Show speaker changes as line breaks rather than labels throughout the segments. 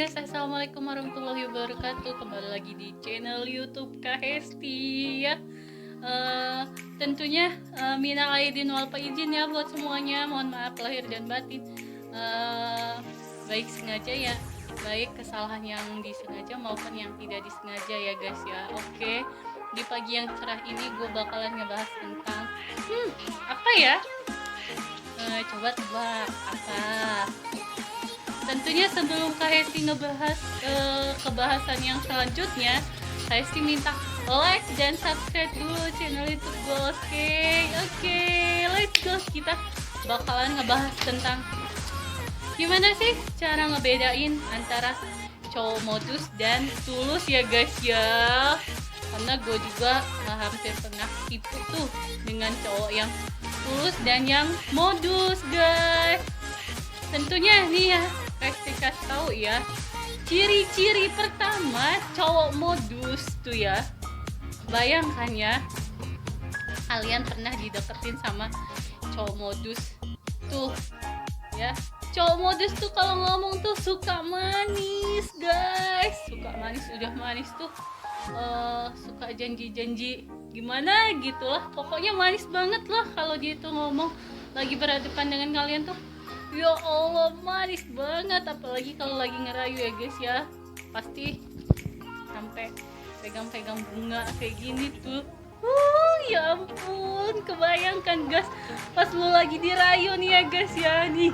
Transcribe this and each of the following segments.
guys, assalamualaikum warahmatullahi wabarakatuh. Kembali lagi di channel YouTube Kak Hesti ya. Tentunya minal aidin wal faizin ya buat semuanya. Mohon maaf lahir dan batin. Baik sengaja ya, baik kesalahan yang disengaja maupun yang tidak disengaja ya guys ya. Oke, di pagi yang cerah ini gue bakalan ngebahas tentang apa ya? Coba tebak apa? Tentunya sebelum Kak Hesti ngebahas kebahasan yang selanjutnya, Kak Hesti minta like dan subscribe dulu channel YouTube gue. Oke, let's go. Kita bakalan ngebahas tentang gimana sih cara ngebedain antara cowok modus dan tulus ya guys ya. Karena gue juga hampir pernah tipu tuh dengan cowok yang tulus dan yang modus guys. Tentunya nih ya, Resti kasih tahu ya, ciri-ciri pertama cowok modus tuh ya. Bayangkan ya, kalian pernah dideketin sama cowok modus tuh ya. Cowok modus tuh kalau ngomong tuh suka manis guys, suka manis, udah manis tuh suka janji-janji gimana gitu lah. Pokoknya manis banget lah kalau dia tuh ngomong lagi berhadapan dengan kalian tuh. Ya Allah, manis banget. Apalagi kalau lagi ngerayu ya guys ya, pasti sampai pegang-pegang bunga kayak gini tuh. Ya ampun, kebayangkan guys, pas lu lagi dirayu nih ya guys ya, nih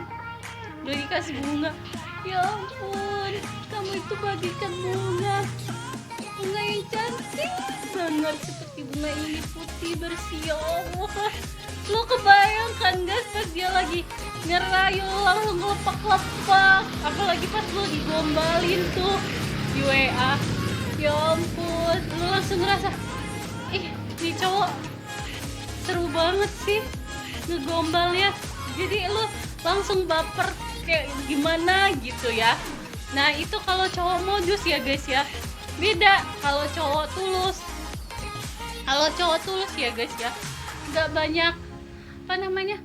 udah dikasih bunga. Ya ampun, kamu itu bagikan bunga yang cantik banget, seperti bunga ini putih bersih. Ya Allah, lo kebayangkan guys, pas dia lagi ngerayu langsung lepak-lepak, apalagi pas lo digombalin tuh di WA. Ya ampun, lo langsung ngerasa ih, ini cowok seru banget sih ngegombalnya, jadi lo langsung baper kayak gimana gitu ya. Nah itu kalau cowok modus ya guys ya. Beda kalau cowok tulus. Kalau cowok tulus ya guys ya, nggak banyak apa namanya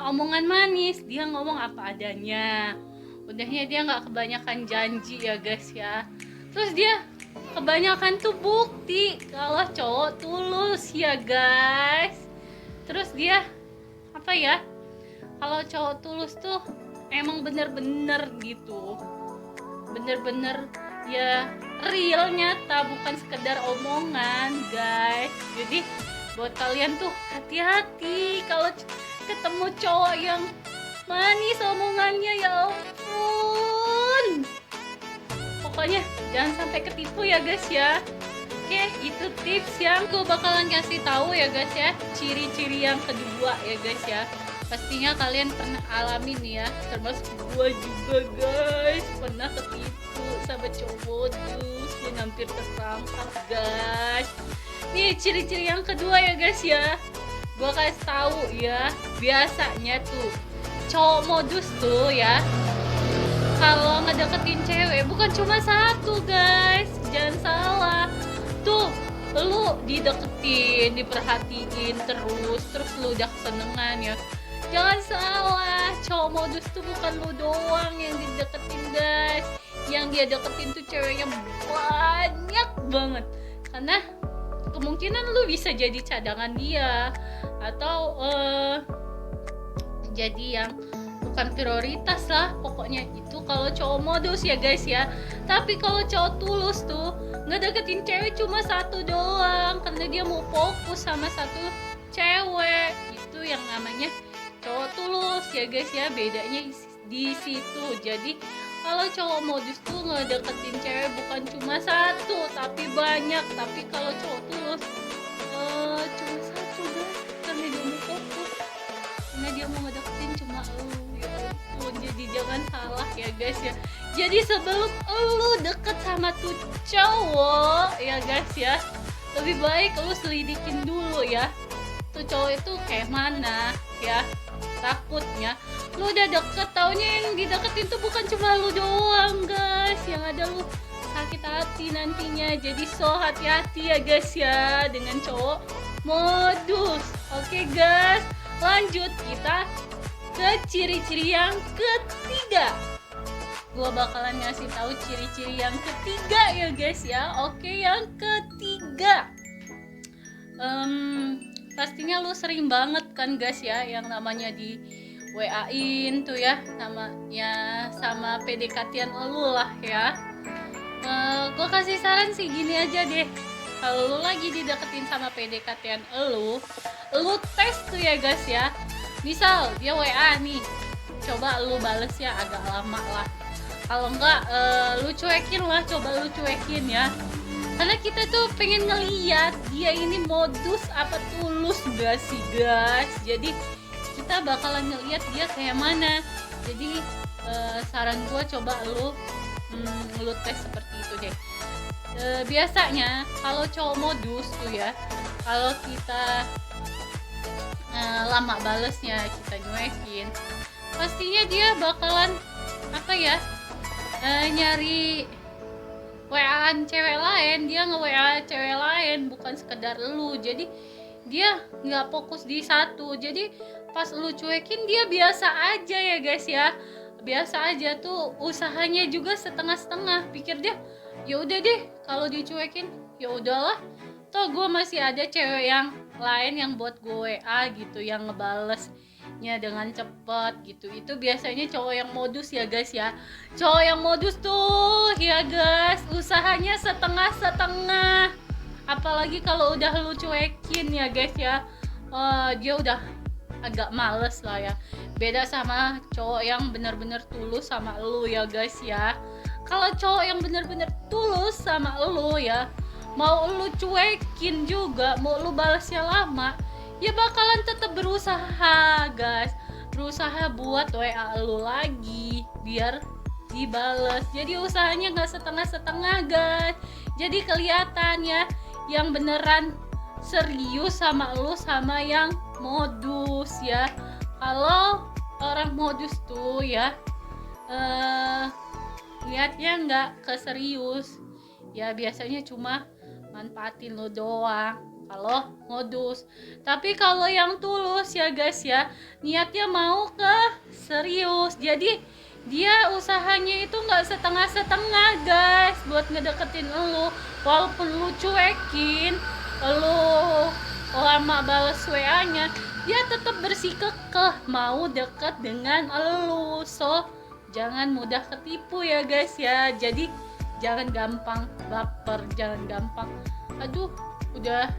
omongan manis, dia ngomong apa adanya. Udahnya dia nggak kebanyakan janji ya guys ya. Terus dia kebanyakan tuh bukti kalau cowok tulus ya guys. Terus dia apa ya, kalau cowok tulus tuh emang bener-bener gitu, bener-bener ya real, nyata, bukan sekedar omongan guys. Jadi buat kalian tuh hati-hati kalau ketemu cowok yang manis omongannya, ya ampun. Pokoknya jangan sampai ketipu ya guys ya. Oke, itu tips yang gue bakalan kasih tahu ya guys ya. Ciri-ciri yang kedua ya guys ya, pastinya kalian pernah alamin ya, termasuk gue juga guys, pernah ketipu sama cowok modus dan hampir terperangkap guys. Nih ciri-ciri yang kedua ya guys ya, gue kasih tahu ya. Biasanya tuh cowok modus tuh ya, kalau ngedeketin cewek bukan cuma satu guys, jangan salah. Tuh lu dideketin, diperhatiin terus lu udah kesenengan ya. Jangan salah, cowok modus tuh bukan lu doang yang dideketin guys. Yang dia deketin tuh ceweknya banyak banget. Karena kemungkinan lu bisa jadi cadangan dia, atau jadi yang bukan prioritas lah. Pokoknya itu kalau cowok modus ya guys ya. Tapi kalau cowok tulus tuh ngedeketin cewek cuma satu doang, karena dia mau fokus sama satu cewek. Itu yang namanya cowok tulus ya guys ya. Bedanya di situ. Jadi kalau cowok modus tuh ngedeketin cewek bukan cuma satu tapi banyak. Tapi kalau cowok tulus cuma satu guys, karena dia mau fokus, karena dia mau ngedeketin cuma ya ampun. Jadi jangan salah ya guys ya. Jadi sebelum lu deket sama tuh cowok ya guys ya, lebih baik lu selidikin dulu ya, tuh cowok itu kayak mana ya. Takutnya lu udah deket, taunya yang dideketin tuh bukan cuma lu doang guys, yang ada lu sakit hati nantinya. Jadi so hati-hati ya guys ya dengan cowok modus. Oke guys, lanjut kita ke ciri-ciri yang ketiga. gue bakalan ngasih tahu ciri-ciri yang ketiga ya guys ya. Oke, yang ketiga, pastinya lu sering banget kan guys ya yang namanya di WA-in tuh ya, namanya sama PDKT-an lu lah ya. Gue kasih saran sih gini aja deh, kalau lu lagi dideketin sama PDKT-an lu tes tuh ya guys ya. Misal dia WA nih, coba lu bales ya agak lama lah, kalau enggak lu cuekin lah, coba lu cuekin ya, karena kita tuh pengen ngeliat dia ini modus apa tulus gak sih guys. Jadi kita bakalan ngeliat dia kayak mana. Jadi saran gue coba lu tes seperti itu deh. Biasanya kalau cowok modus tuh ya, kalau kita lama balesnya, kita nyuekin, pastinya dia bakalan apa ya, nyari WA-an cewek lain, dia nge-WA cewek lain, bukan sekedar lu. Jadi dia nggak fokus di satu. Jadi pas lu cuekin dia biasa aja ya guys ya, biasa aja tuh, usahanya juga setengah-setengah. Pikir dia ya udah deh kalau dicuekin ya udahlah, toh gue masih ada cewek yang lain yang buat gue WA gitu, yang ngebalesnya dengan cepat gitu. Itu biasanya cowok yang modus ya guys ya. Cowok yang modus tuh ya guys, usahanya setengah-setengah. Apalagi kalau udah lu cuekin ya guys ya, dia udah agak males lah ya. Beda sama cowok yang bener-bener tulus sama lu ya guys ya. Kalau cowok yang bener-bener tulus sama lu ya, mau lu cuekin juga, mau lu balasnya lama, ya bakalan tetap berusaha guys, berusaha buat WA lu lagi biar dibales. Jadi usahanya nggak setengah-setengah guys. Jadi kelihatan ya yang beneran serius sama lu sama yang modus ya. Kalau orang modus tuh ya lihatnya nggak keserius ya, biasanya cuma manfaatin lo doang kalau modus. Tapi kalau yang tulus ya guys ya, niatnya mau ke serius. Jadi dia usahanya itu nggak setengah-setengah guys buat ngedeketin lo. Walaupun lu cuekin, lu lama balas WA-nya, dia tetap bersikukuh mau deket dengan lu. So jangan mudah ketipu ya guys ya. Jadi jangan gampang baper, jangan gampang aduh udah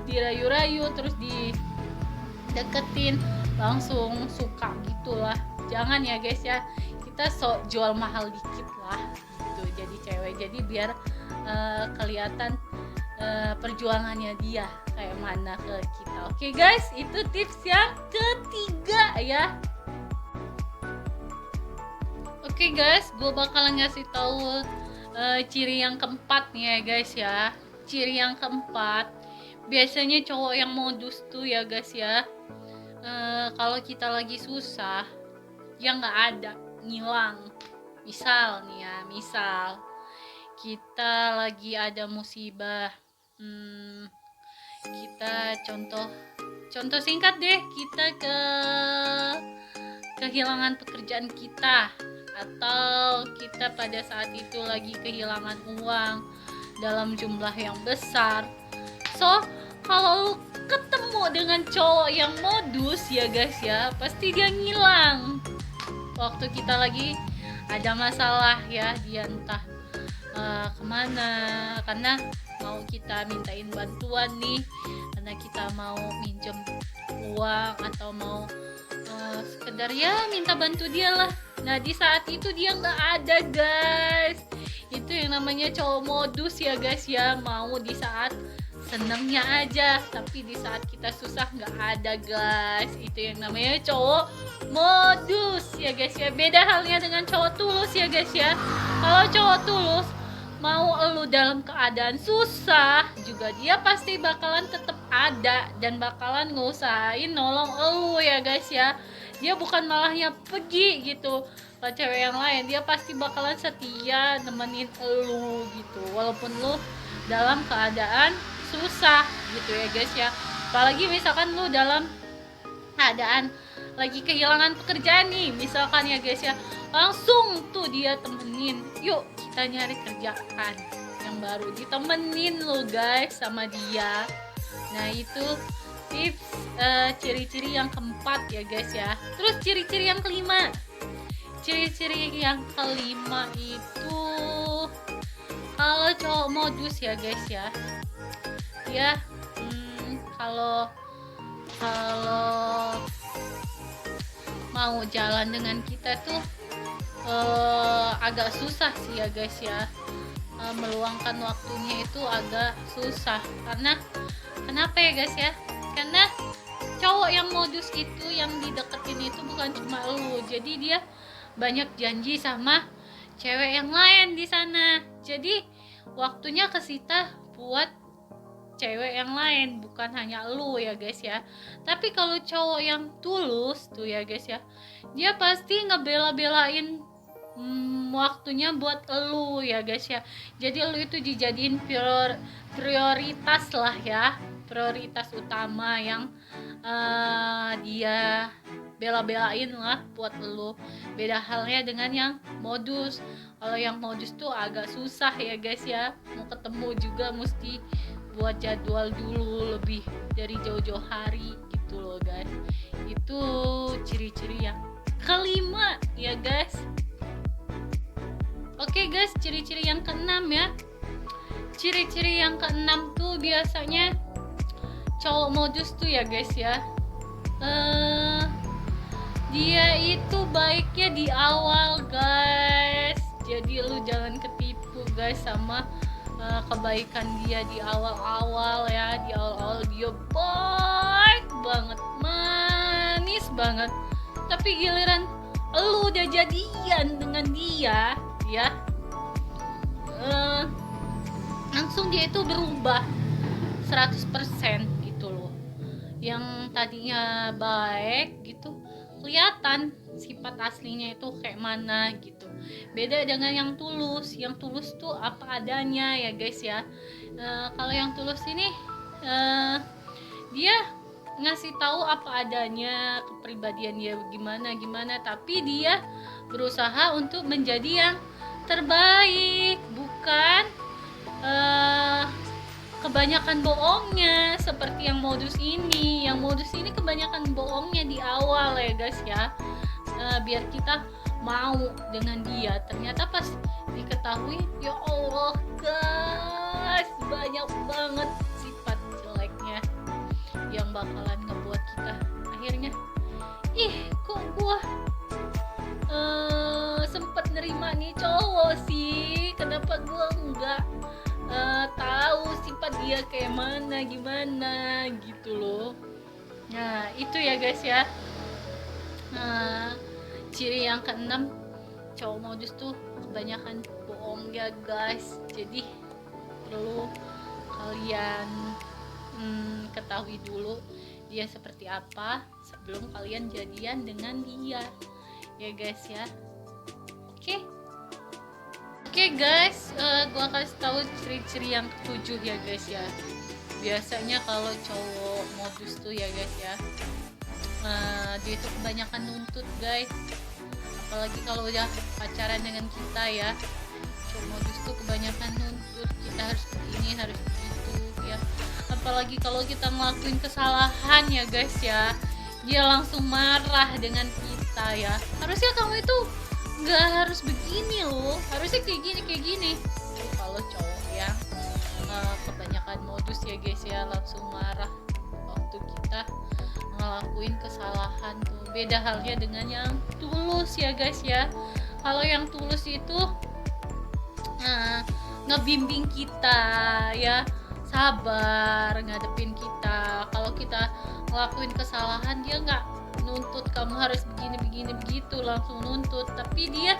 dirayu-rayu terus dideketin langsung suka gitulah. Jangan ya guys ya, kita sok jual mahal dikit lah gitu jadi cewek. Jadi biar kelihatan perjuangannya dia kayak mana ke kita. Oke guys, itu tips yang ketiga ya. Oke guys, gue bakalan ngasih tahu ciri yang keempat nih ya guys ya. Ciri yang keempat, biasanya cowok yang modus tuh ya guys ya, kalau kita lagi susah, ya nggak ada, ngilang. Misal nih ya, misal kita lagi ada musibah, kita contoh singkat deh, kita kehilangan pekerjaan kita, atau kita pada saat itu lagi kehilangan uang dalam jumlah yang besar. So kalau lu ketemu dengan cowok yang modus ya guys ya, pasti dia ngilang waktu kita lagi ada masalah ya. Dia entah kemana, karena mau kita mintain bantuan nih, karena kita mau minjem uang atau mau sekedar ya minta bantu dia lah. Nah di saat itu dia nggak ada guys. Itu yang namanya cowok modus ya guys ya. Mau di saat senangnya aja, tapi di saat kita susah nggak ada guys. Itu yang namanya cowok modus ya guys ya. Beda halnya dengan cowok tulus ya guys ya. Kalau cowok tulus mau elu dalam keadaan susah juga, dia pasti bakalan tetap ada dan bakalan ngusahain nolong elu ya guys ya. Dia bukan malahnya pergi gitu ke cewek yang lain, dia pasti bakalan setia nemenin elu gitu walaupun lu dalam keadaan susah gitu ya guys ya. Apalagi misalkan lu dalam keadaan lagi kehilangan pekerjaan nih misalkan ya guys ya, langsung tuh dia temenin, yuk kita nyari kerjaan yang baru, ditemenin lo guys sama dia. Nah itu tips ciri-ciri yang keempat ya guys ya. Terus ciri-ciri yang kelima, itu kalau cowok modus ya guys ya, dia kalau mau jalan dengan kita tuh agak susah sih ya guys ya. Meluangkan waktunya itu agak susah. Karena kenapa ya guys ya? Karena cowok yang modus itu, yang dideketin itu bukan cuma lu, jadi dia banyak janji sama cewek yang lain di sana. Jadi waktunya kesita buat cewek yang lain, bukan hanya lu ya guys ya. Tapi kalau cowok yang tulus tuh ya guys ya, dia pasti ngebela-belain waktunya buat elu ya guys ya. Jadi elu itu dijadiin prioritas lah ya, prioritas utama yang dia bela-belain lah buat elu. Beda halnya dengan yang modus. Kalau yang modus tuh agak susah ya guys ya, mau ketemu juga mesti buat jadwal dulu lebih dari jauh-jauh hari gitu loh guys. Itu ciri-ciri yang kelima ya guys. Oke guys, ciri-ciri yang keenam ya. Ciri-ciri yang keenam tuh biasanya cowok modus tuh ya guys ya, dia itu baiknya di awal guys. Jadi lu jangan ketipu guys sama kebaikan dia di awal-awal ya. Di awal-awal dia baik banget, manis banget, tapi giliran lu udah jadian dengan dia ya, langsung dia itu berubah 100% gitu loh. Yang tadinya baik gitu, kelihatan sifat aslinya itu kayak mana gitu. Beda dengan yang tulus. Yang tulus tuh apa adanya ya guys ya. Kalau yang tulus ini dia ngasih tahu apa adanya, kepribadian dia gimana, tapi dia berusaha untuk menjadi yang terbaik, bukan kebanyakan bohongnya seperti yang modus ini. Yang modus ini kebanyakan bohongnya di awal ya guys ya, biar kita mau dengan dia. Ternyata pas diketahui, ya Allah guys, banyak banget sifat jeleknya yang bakalan ngebuat kita akhirnya, kok gua sempet nerima nih cowok sih, kenapa gua enggak tahu sifat dia kayak mana, gimana gitu loh. Nah itu ya guys ya, ciri yang keenam, cowok modus tuh kebanyakan bohong ya guys. Jadi perlu kalian ketahui dulu dia seperti apa sebelum kalian jadian dengan dia ya guys ya. Oke guys, gua kasih tahu ciri-ciri yang ketujuh ya guys ya. Biasanya kalau cowok modus tuh ya guys ya, dia itu kebanyakan nuntut guys. Apalagi kalau udah pacaran dengan kita ya, cowok modus tuh kebanyakan nuntut kita harus begini, harus begitu ya. Apalagi kalau kita ngelakuin kesalahan ya guys ya, dia langsung marah dengan kita ya. Harusnya kamu itu nggak harus begini loh, harusnya kayak gini. Kalau cowok yang kebanyakan modus ya guys ya, langsung marah waktu kita ngelakuin kesalahan tuh. Beda halnya dengan yang tulus ya guys ya. Kalau yang tulus itu ngebimbing kita ya, sabar ngadepin kita. Kalau kita ngelakuin kesalahan, dia nggak nuntut kamu harus begini begitu, langsung nuntut, tapi dia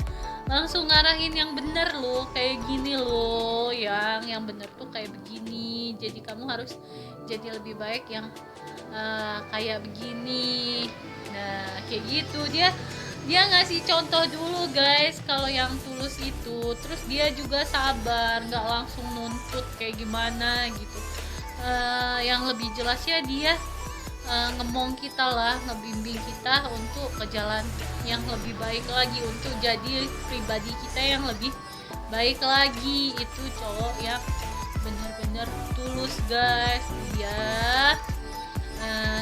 langsung ngarahin yang bener loh, kayak gini loh, yang bener tuh kayak begini, jadi kamu harus jadi lebih baik yang kayak begini. Nah kayak gitu, dia ngasih contoh dulu guys kalau yang tulus itu. Terus dia juga sabar, nggak langsung nuntut kayak gimana gitu. Yang lebih jelasnya dia ngemong kita lah, ngebimbing kita untuk ke jalan yang lebih baik lagi, untuk jadi pribadi kita yang lebih baik lagi. Itu cowok yang bener-bener tulus guys, dia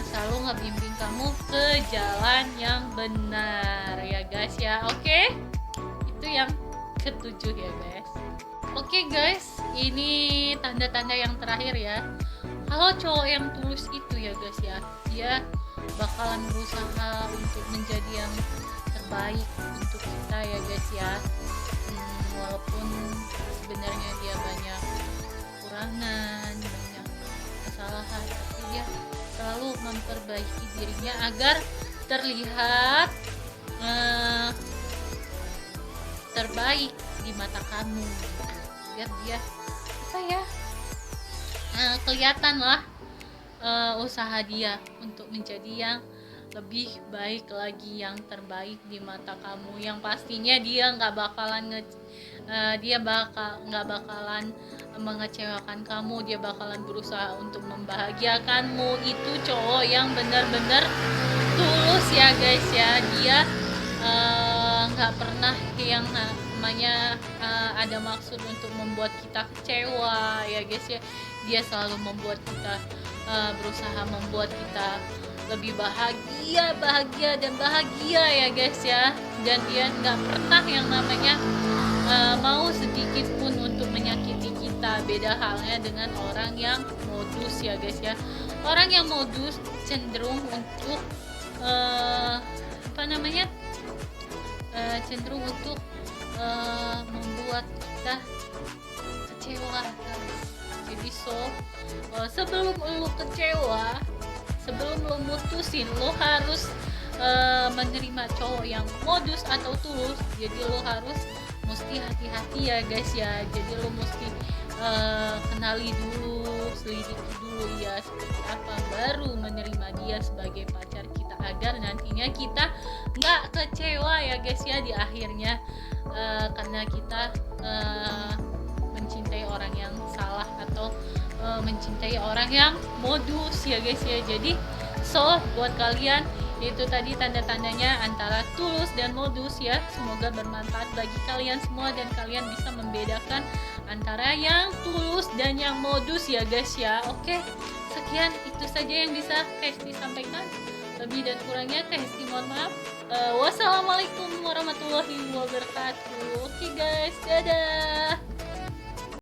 selalu ngebimbing kamu ke jalan yang benar ya guys ya. Oke, itu yang ketujuh ya guys. Oke guys, ini tanda-tanda yang terakhir ya. Kalau cowok yang tulus itu ya guys ya, dia bakalan berusaha untuk menjadi yang terbaik untuk kita ya guys ya. Walaupun sebenarnya dia banyak kekurangan, banyak kesalahan, tapi dia selalu memperbaiki dirinya agar terlihat terbaik di mata kamu, biar dia apa ya, kelihatan lah usaha dia untuk menjadi yang lebih baik lagi, yang terbaik di mata kamu. Yang pastinya dia nggak bakalan mengecewakan kamu, dia bakalan berusaha untuk membahagiakanmu. Itu cowok yang benar-benar tulus ya guys ya. Dia nggak pernah yang namanya ada maksud untuk membuat kita kecewa ya guys ya. Dia selalu membuat kita berusaha membuat kita lebih bahagia ya guys ya. Dan dia nggak pernah yang namanya mau sedikit pun untuk menyakiti kita. Beda halnya dengan orang yang modus ya guys ya. Orang yang modus cenderung untuk cenderung untuk membuat kita kecewa guys. Jadi sebelum lu kecewa, sebelum lu mutusin, lu harus menerima cowok yang modus atau tulus. Jadi lu harus mesti hati-hati ya guys ya. Jadi lu mesti kenali dulu, selidiki dulu ya seperti apa, baru menerima dia sebagai pacar kita, agar nantinya kita nggak kecewa ya guys ya di akhirnya, karena kita mencintai orang yang salah atau mencintai orang yang modus ya guys ya. Jadi buat kalian, itu tadi tanda-tandanya antara tulus dan modus ya. Semoga bermanfaat bagi kalian semua dan kalian bisa membedakan antara yang tulus dan yang modus ya guys ya. Oke, sekian itu saja yang bisa Kesti sampaikan. Lebih dan kurangnya Kesti mohon maaf. Wassalamualaikum warahmatullahi wabarakatuh. Oke guys, dadah.